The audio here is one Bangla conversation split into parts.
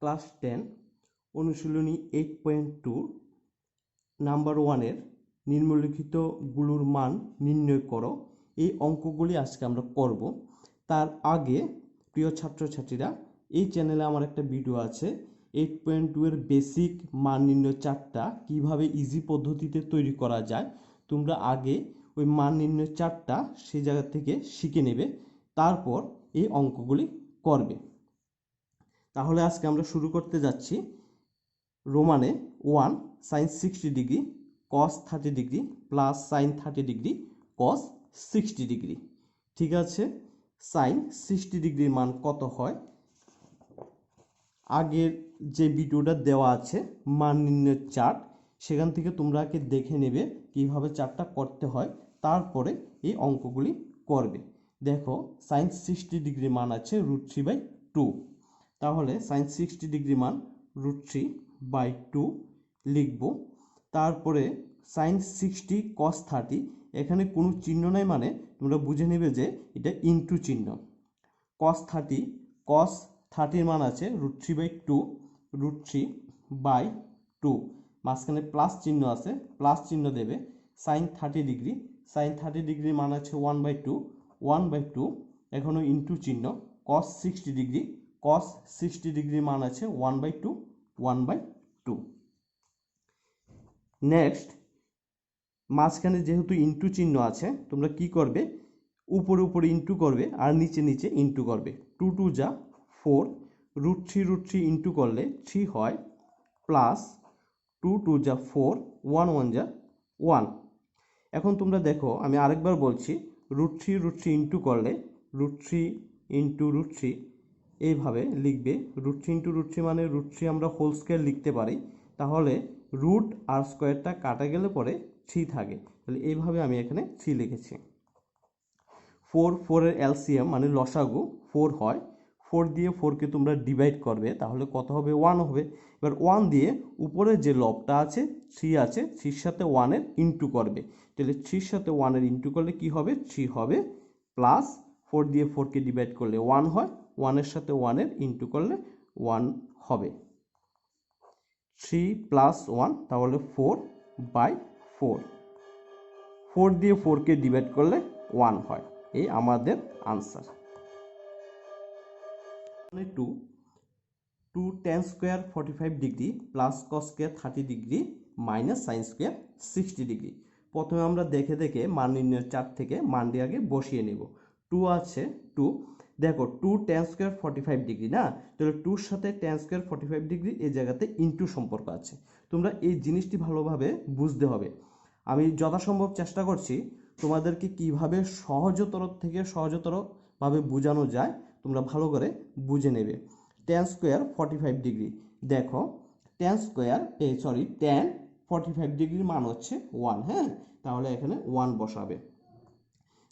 ক্লাস 10 অনুশীলনী 8.2 নাম্বার 1-এর নিম্নলিখিতগুলোর মান নির্ণয় করো। এই অঙ্কগুলি আজকে আমরা করব। তার আগে প্রিয় ছাত্রছাত্রীরা, এই চ্যানেলে আমার একটা ভিডিও আছে 8.2 এর বেসিক মান নির্ণয় চার্টটা কিভাবে ইজি পদ্ধতিতে তৈরি করা যায়। তোমরা আগে ওই মান নির্ণয় চার্টটা সেই জায়গা থেকে শিখে নেবে, তারপর এই অঙ্কগুলি করবে। তাহলে আজকে আমরা শুরু করতে যাচ্ছি। রোমানে 1 sin 60 degree cos 30 degree plus sin 30 degree cos 60 degree. ঠিক আছে, sin 60 ডিগ্রির মান কত হয়? আগের যে ভিডিওটা দেওয়া আছে মান নির্ণয়ের চার্ট, সেখান থেকে তোমরা আগে দেখে নেবে কিভাবে চার্টটা করতে হয়, তারপরে এই অঙ্কগুলি করবে। দেখো, sin 60 ডিগ্রির মান আছে √3/2। তাহলে sin 60 ডিগ্রি মান √3/2 লিখব। তারপরে sin 60 cos 30, এখানে কোনো চিহ্ন নাই, মানে তোমরা বুঝে নেবে যে এটা ইনটু চিহ্ন। cos 30 মান আছে √3/2, √3/2 মাঝখানে প্লাস চিহ্ন আছে, প্লাস চিহ্ন দেবে। sin 30 ডিগ্রি, sin 30 ডিগ্রির মান আছে 1/2, এখনো ইনটু চিহ্ন। cos 60 ডিগ্রি, cos 60 ডিগ্রির মান আছে 1/2। নেক্সট, মাঝখানে যেহেতু ইনটু চিহ্ন আছে, তোমরা কি করবে? উপরে ইনটু করবে আর নিচে ইনটু করবে। 2 2 যা 4, √3 ইনটু করলে 3 হয়, প্লাস 2 2 যা 4, 1 1 যা 1। এখন তোমরা দেখো, আমি আরেকবার বলছি, √3 ইনটু করলে √3 ইনটু √3 এইভাবে লিখবে। √3 মানে √3 আমরা হোল স্কোয়ার লিখতে পারি, তাহলে রুট আর স্কোয়ারটা কাটা গেলে পরে 3 থাকে, তাহলে এইভাবে আমি এখানে 3 লিখেছি। 4 এর এলসিএম মানে লসাগু 4 হয়। 4 দিয়ে 4কে তোমরা ডিভাইড করবে, তাহলে কত হবে? 1 হবে। এবার 1 দিয়ে উপরে যে লবটা আছে 3 আছে, 3 সাথে 1 এর ইনটু করবে, তাহলে 3 সাথে 1 এর ইনটু করলে কি হবে? 3 হবে, প্লাস 4 দিয়ে 4কে ডিভাইড করলে 1 হয়, 1 এর সাথে 1 এর ইনটু করলে 1 হবে। 3 প্লাস 1, তাহলে 4/4। 4 দিয়ে 4কে ডিভাইড করলে 1 হয়। এই আমাদের answer. 2 tan square 45 degree plus cos square 30 degree minus sin square 60 degree. প্রথমে আমরা দেখে মান নির্ণয়ের চার্ট থেকে মানটি আগে বসিয়ে নেব। 2 আছে 2, দেখো 2 tan স্কোয়ার 45 ডিগ্রি না, তাহলে 2 এর সাথে tan স্কোয়ার 45 ডিগ্রি এই জায়গাতে ইনটু সম্পর্ক আছে। তোমরা এই জিনিসটি ভালোভাবে বুঝতে হবে। আমি যথাসম্ভব চেষ্টা করছি তোমাদেরকে কিভাবে সহজতর থেকে সহজতরভাবে বোঝানো যায়, তোমরা ভালো করে বুঝে নেবে। tan স্কোয়ার 45 ডিগ্রি, দেখো tan 45 ডিগ্রির মান হচ্ছে 1, হ্যাঁ, তাহলে এখানে 1 বসাবে।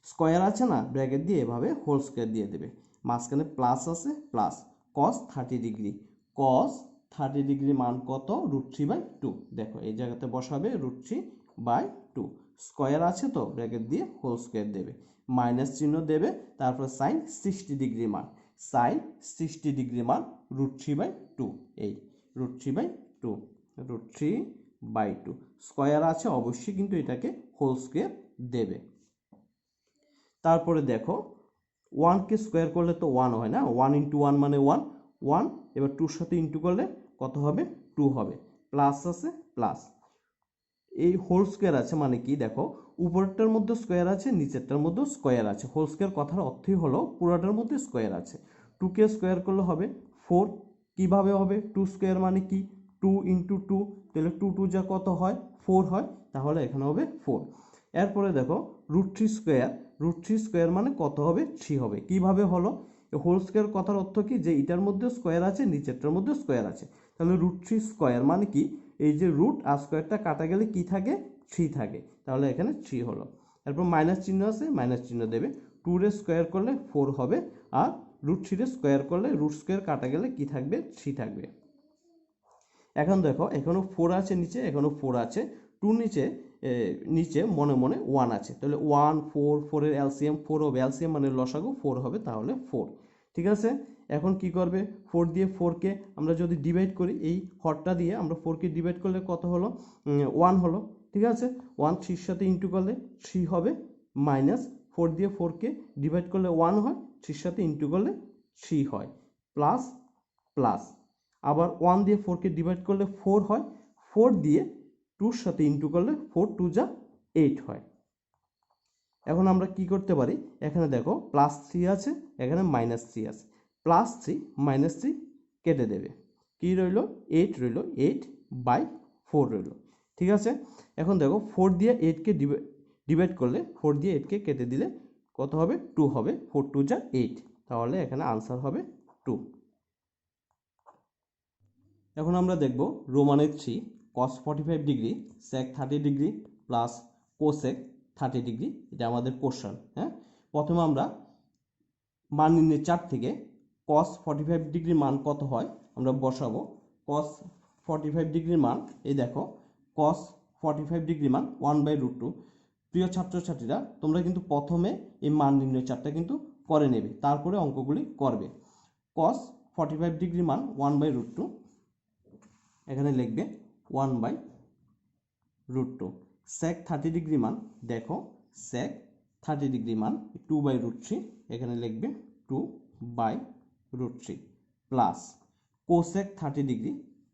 স্কোয়ার আছে না, ব্র্যাকেট দিয়ে এভাবে হোল স্কোয়ার দিয়ে দেবে, মাঝখানে প্লাস আছে, plus cos 30 degree, cos 30 degree মান কত? √3/2। দেখো এই জায়গাতে বসাবে √3/2, স্কোয়ার আছে তো ব্র্যাকেট দিয়ে হোল স্কোয়ার দেবে, মাইনাস চিহ্ন দেবে, তারপর sin 60 ডিগ্রি মান, sin 60 ডিগ্রি মান √3/2, এই √3/2 স্কোয়ার আছে অবশ্যই, কিন্তু এটাকে হোল স্কোয়ার দেবে। তারপরে দেখো 1কে স্কোয়ার করলে তো 1 হয় না, 1 ইন্টু 1 মানে 1। এবার 2 সাথে ইন্টু করলে কত হবে? 2 হবে, প্লাস আছে, প্লাস এই হোল স্কোয়ার আছে মানে কি? দেখো উপরেরটার মধ্যে স্কোয়ার আছে, নিচেরটার মধ্যে স্কোয়ার আছে। হোল স্কোয়ার কথার অর্থই হলো পুরোটার মধ্যে স্কোয়ার আছে। 2কে স্কোয়ার করলে হবে 4। কিভাবে হবে? 2 স্কোয়ার মানে কি? 2 ইন্টু 2, তাহলে 2 2 যা কত হয়? 4 হয়, তাহলে এখানে হবে 4। এরপরে দেখো √3 স্কোয়ার মানে কত হবে? 3 হবে। কিভাবে হলো? হোল স্কোয়ার কথার অর্থ কি? যে এটার মধ্যে স্কোয়ার আছে, নিচেরটার মধ্যে স্কোয়ার আছে, তাহলে √3 স্কোয়ার মানে কি? এই যে রুট আর স্কোয়ারটা কাটা গেলে কি থাকে? 3 থাকে, তাহলে এখানে 3 হলো। এরপর মাইনাস চিহ্ন আছে, মাইনাস চিহ্ন দেবে। 2 এর স্কোয়ার করলে 4 হবে, আর √3 এর স্কোয়ার করলে রুট স্কোয়ার কাটা গেলে কি থাকবে? 3 থাকবে। এখন দেখো এখনো 4 আছে নিচে, এখনো 4 আছে, 2 নিচে মনে মনে 1 আছে, তাহলে 1 4 4 এর এলসিএম 4 হবে, এলসিএম মানে লসাগু 4 হবে, তাহলে 4। ঠিক আছে। এখন কি করবে, 4 দিয়ে 4কে আমরা যদি ডিভাইড করি, এই হরটা দিয়ে আমরা 4কে ডিভাইড করলে কত হলো, 1 হলো। ঠিক আছে, 1 3 সাথে ইন্টু করলে 3 হবে, মাইনাস 4 দিয়ে 4কে ডিভাইড করলে 1 হয়, 3 সাথে ইন্টু করলে 3 হয়, প্লাস প্লাস আবার 1 দিয়ে 4কে ডিভাইড করলে 4 হয়, 4 দিয়ে 2 সাথে ইন্টু করলে 4 2 যা 8 হয়। এখন আমরা কি করতে পারি, এখানে দেখো +3 আছে, এখানে -3 আছে, +3 -3 কেটে দেবে, কি রইল 8 রইল, 8/4 রইল। ঠিক আছে, এখন দেখো 4 দিয়ে 8কে ডিভাইড করলে 4 দিয়ে 8কে কেটে দিলে কত হবে, 2 হবে, 4 2 যা 8, তাহলে এখানে আনসার হবে 2। এখন আমরা দেখব রোমানের 3 cos 45 degree sec 30 degree plus cosec 30 degree, এটা আমাদের কোশ্চেন। হ্যাঁ, প্রথমে আমরা মান নির্ণয় চার্ট থেকে cos 45 ডিগ্রির মান কত হয় আমরা বসাবো। cos 45 ডিগ্রির মান, এই দেখো cos 45 ডিগ্রির মান 1/√2। প্রিয় ছাত্রছাত্রীরা, তোমরা কিন্তু প্রথমে এই মান নির্ণয় চার্টটা কিন্তু করে নেবে, তারপরে অঙ্কগুলি করবে। cos 45 ডিগ্রির মান 1/√2, এখানে লিখবে 1/√2। sec 30 ডিগ্রি মান, দেখো sec 30 ডিগ্রি মান 2/√3, এখানে লিখবে 2/√3, plus cosec 30 degree,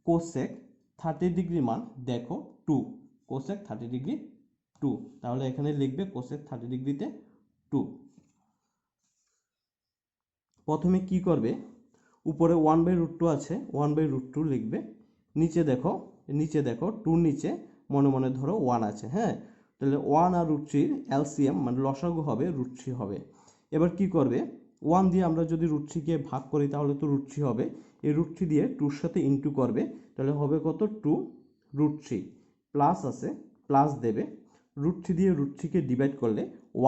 cosec 30 degree মান দেখো 2, cosec 30 ডিগ্রি 2, তাহলে এখানে লিখবে cosec 30 ডিগ্রিতে 2। প্রথমে কি করবে, উপরে 1/√2 আছে, 1/√2 লিখবে, নিচে দেখো 2 নিচে মনে মনে ধরো 1 আছে। হ্যাঁ, তাহলে 1 আর √3 এলসিএম মানে লসাগু হবে √3 হবে। এবার কি করবে, 1 দিয়ে আমরা যদি √3কে ভাগ করি তাহলে তো √3 হবে, এই √3 দিয়ে 2 এর সাথে ইন্টু করবে, তাহলে হবে কত 2√3, প্লাস আছে প্লাস দেবে, √3 দিয়ে √3কে ডিভাইড করলে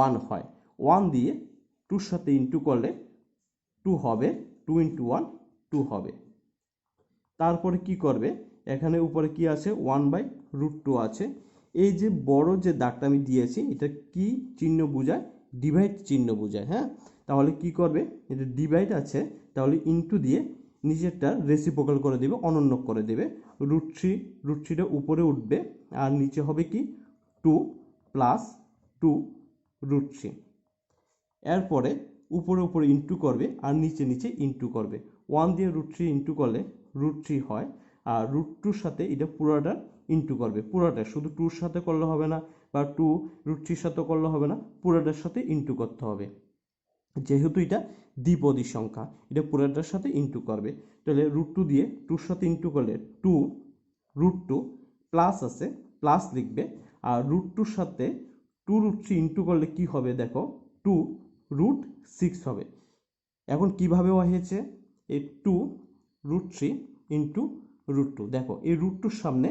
1 হয়, 1 দিয়ে 2 এর সাথে ইন্টু করলে 2 হবে, 2 × 1 2 হবে। তারপরে কি করবে, এখানে উপরে কি আছে 1/√2 আছে, এই যে বড় যে দাগটা আমি দিয়েছি এটা কি চিহ্ন বোঝায়, ডিভাইড চিহ্ন বোঝায়। হ্যাঁ, তাহলে কি করবে, এটা ডিভাইড আছে, তাহলে ইনটু দিয়ে নিচেরটা রেসিপ্রোকাল করে দেবে, অনন্য করে দেবে, √3টা উপরে উঠবে আর নিচে হবে কি 2 প্লাস 2√3। এরপরে উপরে উপরে ইন্টু করবে আর নিচে নিচে ইন্টু করবে, 1 দিয়ে √3 ইন্টু করলে √3 হয়, আর √2 সাথে এটা পুরোটা ইন্টু করবে, পুরোটা, শুধু 2 সাথে করলে হবে না বা 2 √3 সাথে করলে হবে না, পুরোটার সাথে ইন্টু করতে হবে, যেহেতু এটা দ্বিপদী সংখ্যা, এটা পুরোটার সাথে ইন্টু করবে। তাহলে √2 দিয়ে 2 সাথে ইন্টু করলে 2√2, প্লাস আছে প্লাস লিখবে, আর √2 সাথে 2√3 ইন্টু করলে কি হবে দেখো 2√6 হবে। এখন কিভাবে হয়েছে, এই 2√3 ইন্টু √2, দেখো এই √2 সামনে,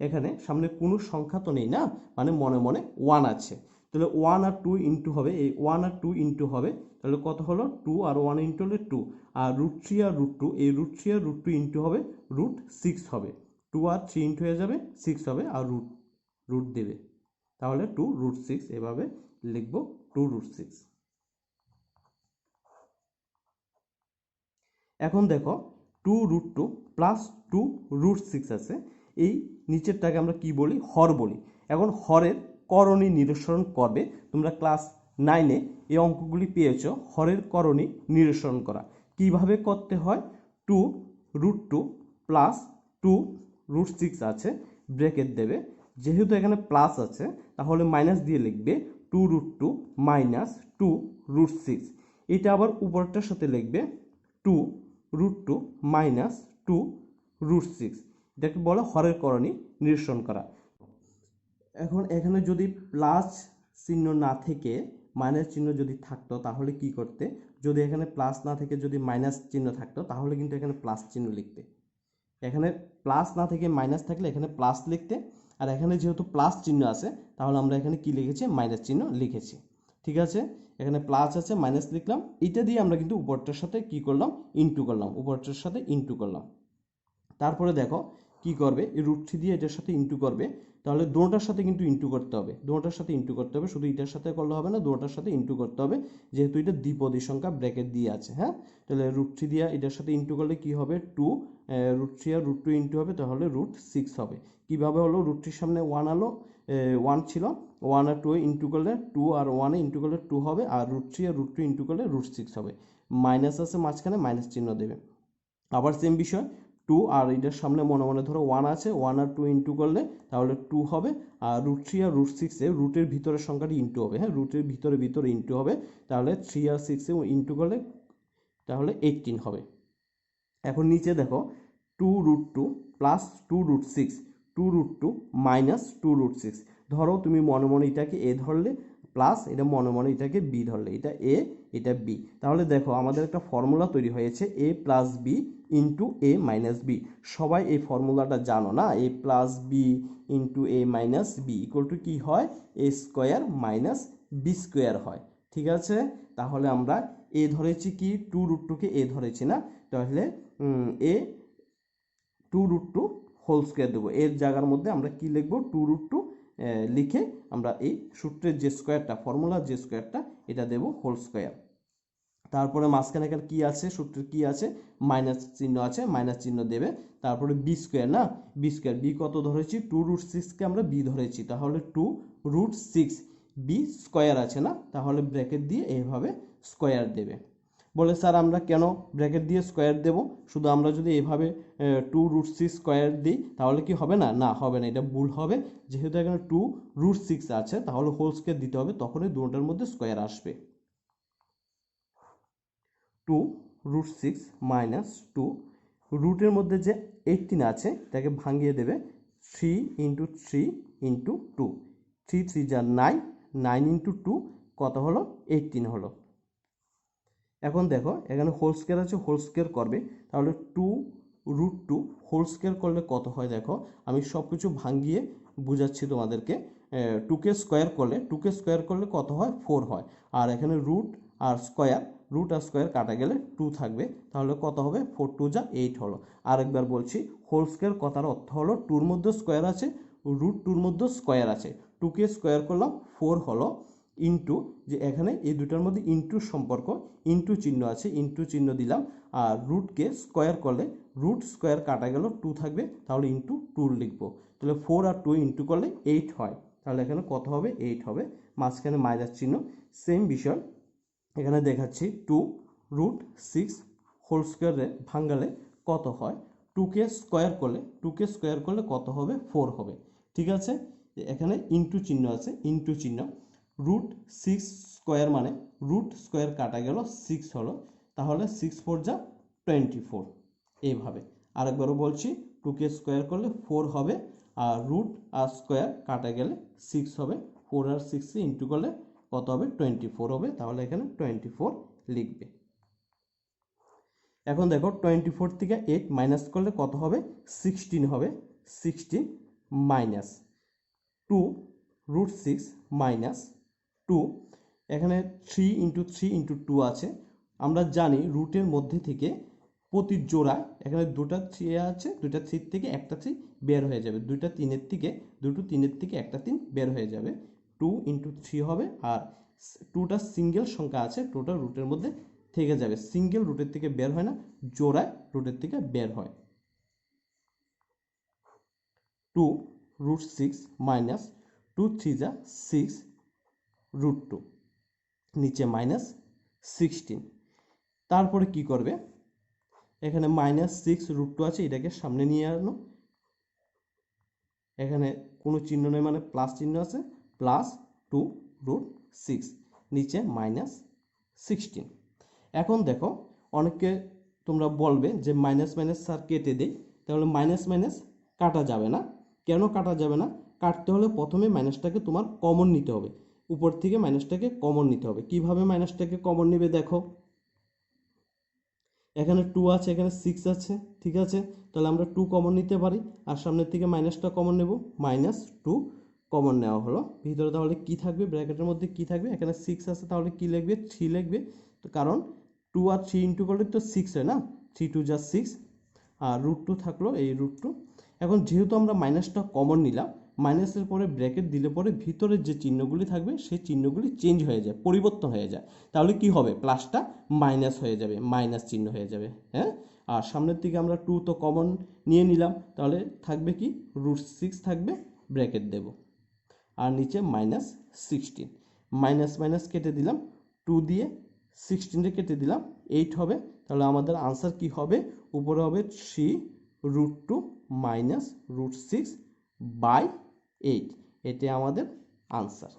এখানে সামনে কোনো সংখ্যা তো নেই না, মানে মনে মনে 1 আছে, তাহলে 1 আর 2 ইন্টু হবে, এই 1 আর 2 ইন্টু হবে, তাহলে কত হলো 2 আর 1 ইন্টু হলে 2, আর √3 আর √2, এই √3 আর √2 ইন্টু হবে √6 হবে, 2 আর 3 ইন্টু হয়ে যাবে 6 হবে, আর রুট দেবে, তাহলে 2√6, এভাবে লিখবো 2√6। এখন দেখো 2√2 প্লাস 2√6 আছে, এই নিচেরটাকে আমরা কি বলি, হর বলি। এখন হরের করণী নিরসরণ করবে, তোমরা ক্লাস 9-এ এই অঙ্কগুলি পেয়েছো, হরের করণী নিরসরণ করা কিভাবে করতে হয়। 2√2 প্লাস 2√6 আছে, ব্র্যাকেট দেবে, যেহেতু এখানে প্লাস আছে তাহলে মাইনাস দিয়ে লিখবে 2√2 মাইনাস 2√6, এটা আবার উপরটার সাথে লিখবে 2√2 মাইনাস 2√6, এটাকে বলে হরের করণী নিরসন করা। এখন এখানে যদি প্লাস চিহ্ন না থেকে মাইনাস চিহ্ন যদি থাকতো তাহলে কি করতে, যদি এখানে প্লাস না থেকে যদি মাইনাস চিহ্ন থাকতো তাহলে কিন্তু এখানে প্লাস চিহ্ন লিখতে, এখানে প্লাস না থেকে মাইনাস থাকলে এখানে প্লাস লিখতে, আর এখানে যেহেতু প্লাস চিহ্ন আছে তাহলে আমরা এখানে কি লিখেছি, মাইনাস চিহ্ন লিখেছি। ঠিক আছে, এখানে প্লাস আছে মাইনাস লিখলাম, এটা দিয়ে আমরা কিন্তু উপরটার সাথে কি করলাম, ইনটু করলাম, উপরটার সাথে ইনটু করলাম। তারপরে দেখো কি করবে, এই রুট থ্রি দিয়ে এটার সাথে ইন্টু করবে, তাহলে দুটোটার সাথে কিন্তু ইন্টু করতে হবে, দুটোটার সাথে ইন্টু করতে হবে, শুধু এটার সাথে করলে হবে না, দুটোটার সাথে ইন্টু করতে হবে, যেহেতু এটা দ্বিপদী সংখ্যা ব্র্যাকেট দিয়ে আছে। হ্যাঁ, তাহলে রুট থ্রি দিয়ে এটার সাথে ইন্টু করলে কি হবে, টু, রুট থ্রি আর রুট টু ইন্টু হবে, তাহলে রুট সিক্স হবে। কীভাবে হলো, রুট থ্রির সামনে ওয়ান আলো, ওয়ান ছিল, ওয়ান আর টু ইন্টু করলে টু, আর ওয়ানে ইন্টু করলে টু হবে, আর রুট থ্রি আর রুট টু ইন্টু করলে রুট সিক্স হবে। মাইনাস আছে মাঝখানে, মাইনাস চিহ্ন দেবে। আবার সেম বিষয়, টু আর এটার সামনে মনে মনে ধরো ওয়ান আছে, ওয়ান আর টু ইন্টু করলে তাহলে টু হবে, আর রুট থ্রি আর রুট সিক্সে রুটের ভিতরের সংখ্যাটি ইন্টু হবে। হ্যাঁ, রুটের ভিতরে ইন্টু হবে, তাহলে থ্রি আর সিক্সে ইন্টু করলে তাহলে 18 হবে। এখন নিচে দেখো, two root two plus two root six, two root two minus two root six. ধরো তুমি মনে মনে এটাকে এ ধরলে, প্লাস এটা মনে মনে এটাকে বি ধরলে, এটা এ এটা বি। তাহলে দেখো আমাদের একটা ফর্মুলা তৈরি হয়েছে, A plus B into A minus B. সবাই এই ফর্মুলাটা জানো না, A plus B into A minus B equal to কী হয়, A square minus B square হয়। ঠিক আছে, তাহলে আমরা এ ধরেছি কি, টু রুট টুকে এ ধরেছি না, তাহলে A two root two whole square দেবো, এর জায়গার মধ্যে আমরা কি লিখবো, টু রুট টু লিখে আমরা এই সূত্রের যে স্কোয়ারটা, ফর্মুলার যে স্কোয়ারটা, এটা দেবো হোল স্কোয়ার। তারপরে মাঝখানে এখানে কী আছে, সূত্রের কী আছে, মাইনাস চিহ্ন আছে, মাইনাস চিহ্ন দেবে। তারপরে বি স্কোয়ার, না বি স্কোয়ার, বি কত ধরেছি, টু রুট সিক্সকে আমরা বি ধরেছি, তাহলে two root six B square আছে না, তাহলে ব্র্যাকেট দিয়ে এইভাবে স্কোয়ার দেবে। বলে স্যার আমরা কেন ব্র্যাকেট দিয়ে স্কোয়ার দেব, শুধু আমরা যদি এভাবে টু রুট সিক্স স্কোয়ার দিই তাহলে কি হবে না, না হবে না, এটা ভুল হবে। যেহেতু এখানে টু রুট সিক্স আছে তাহলে হোল স্কোয়ার দিতে হবে, তখনই দুটোটার মধ্যে স্কোয়ার আসবে। Two root six minus two, রুটের মধ্যে যে 18 আছে তাকে ভাঙিয়ে দেবে, three into three into two, three three যা নাইন, নাইন ইন্টু টু কত হলো, 18 হলো। এখন দেখো এখানে হোল স্কোয়ার আছে, হোল স্কোয়ার করবে, তাহলে two root two whole square করলে কত হয়, দেখো আমি সব কিছু ভাঙিয়ে বুঝাচ্ছি তোমাদেরকে। টুকে স্কোয়ার করলে কত হয়, 4 হয়, আর এখানে রুট আর স্কোয়ার কাটা গেলে 2 থাকবে, তাহলে কত হবে, 4 2 যা 8 হলো। আরেকবার বলছি, হোল স্কোয়ার কথার অর্থ হলো টুর মধ্যে স্কোয়ার আছে, রুট টুর মধ্যে স্কোয়ার আছে, টুকে স্কোয়ার করলাম 4 হলো, ইন্টু যে এখানে এই দুটার মধ্যে ইন্টুর সম্পর্ক, ইন্টু চিহ্ন আছে, ইন্টু চিহ্ন দিলাম, আর রুটকে স্কোয়ার করলে রুট স্কোয়ার কাটা গেল 2 থাকবে, তাহলে ইন্টু 2 লিখবো, তাহলে 4 আর 2 ইন্টু করলে 8 হয়, তাহলে এখানে কত হবে, 8 হবে, মাঝখানে মাইনাস চিহ্ন। সেম বিষয় এখানে দেখাচ্ছি, টু রুট সিক্স হোল স্কোয়ারে ভাঙালে কত হয়, টুকে স্কোয়ার করলে কত হবে, 4 হবে। ঠিক আছে, এখানে ইন্টু চিহ্ন আছে, ইন্টু চিহ্ন, রুট সিক্স স্কোয়ার মানে রুট স্কোয়ার কাটা গেল 6 হলো, তাহলে 6 4 যা 24, এইভাবে। আরেকবারও বলছি, টুকে স্কোয়ার করলে 4 হবে, আর রুট আর স্কোয়ার কাটা গেলে 6 হবে, 4 আর 6 ইন্টু করলে কত হবে, 24 হবে, তাহলে এখানে 24 লিখবে। এখন দেখো 24 থেকে 8 মাইনাস করলে কত হবে, 16 হবে, 16 minus two root six minus two, এখানে থ্রি ইন্টু টু আছে, আমরা জানি রুটের মধ্যে থেকে প্রতি জোড়ায় এখানে দুটা থ্রি আছে, দুটা থ্রির থেকে একটা থ্রি বের হয়ে যাবে, দুটো তিনের থেকে একটা তিন বের হয়ে যাবে, টু ইন্টু থ্রি হবে, আর টুটা সিঙ্গেল সংখ্যা আছে, টুটা রুটের মধ্যে থেকে যাবে, সিঙ্গেল রুটের থেকে বের হয় না, জোড়ায় রুটের থেকে বের হয়। Two root six minus two three যা সিক্স রুট টু, নিচে মাইনাস 16। তারপরে কি করবে, এখানে মাইনাস 6 রুট টু আছে, এটাকে সামনে নিয়ে আনো, এখানে কোনো চিহ্ন নেই মানে প্লাস চিহ্ন আছে, প্লাস টু রুট সিক্স, নিচে মাইনাস 16। এখন দেখো অনেকে তোমরা বলবে যে মাইনাস মাইনাস স্যার কেটে দেই, তাহলে মাইনাস মাইনাস কাটা যাবে না। কেন কাটা যাবে না, কাটতে হলে প্রথমে মাইনাসটাকে তোমার কমন নিতে হবে, উপর থেকে মাইনাসটাকে কমন নিতে হবে। কিভাবে মাইনাসটাকে কমন নেবে, দেখো এখানে 2 আছে, এখানে 6 আছে, ঠিক আছে, তাহলে আমরা 2 কমন নিতে পারি, আর সামনের থেকে মাইনাসটা কমন নেব, মাইনাস 2 কমন নেওয়া হলো, ভিতরে তাহলে কি থাকবে, ব্র্যাকেটের মধ্যে কি থাকবে, এখানে 6 আছে, তাহলে কি লিখবে, 3 লিখবে, তো কারণ 2 আর 3 ইন্টু করলে তো 6 হয় না, 3 2 যা 6, আর রুট টু থাকলো, এই রুট টু। এখন যেহেতু আমরা মাইনাসটা কমন নিলাম, মাইনাসের পরে ব্র্যাকেট দিলে পরে ভিতরের যে চিহ্নগুলি থাকবে সেই চিহ্নগুলি চেঞ্জ হয়ে যায়, পরিবর্তন হয়ে যায়। তাহলে কি হবে, প্লাসটা মাইনাস হয়ে যাবে, মাইনাস চিহ্ন হয়ে যাবে। হ্যাঁ, আর সামনের দিকে আমরা 2 তো কমন নিয়ে নিলাম, তাহলে থাকবে কি √6 থাকবে, ব্র্যাকেট দেব, আর নিচে -16, মাইনাস মাইনাস কেটে দিলাম, 2 দিয়ে 16 কেটে দিলাম, 8 হবে। তাহলে আমাদের আনসার কি হবে, উপরে হবে 3√2 - √6/8, এটি আমাদের আনসার।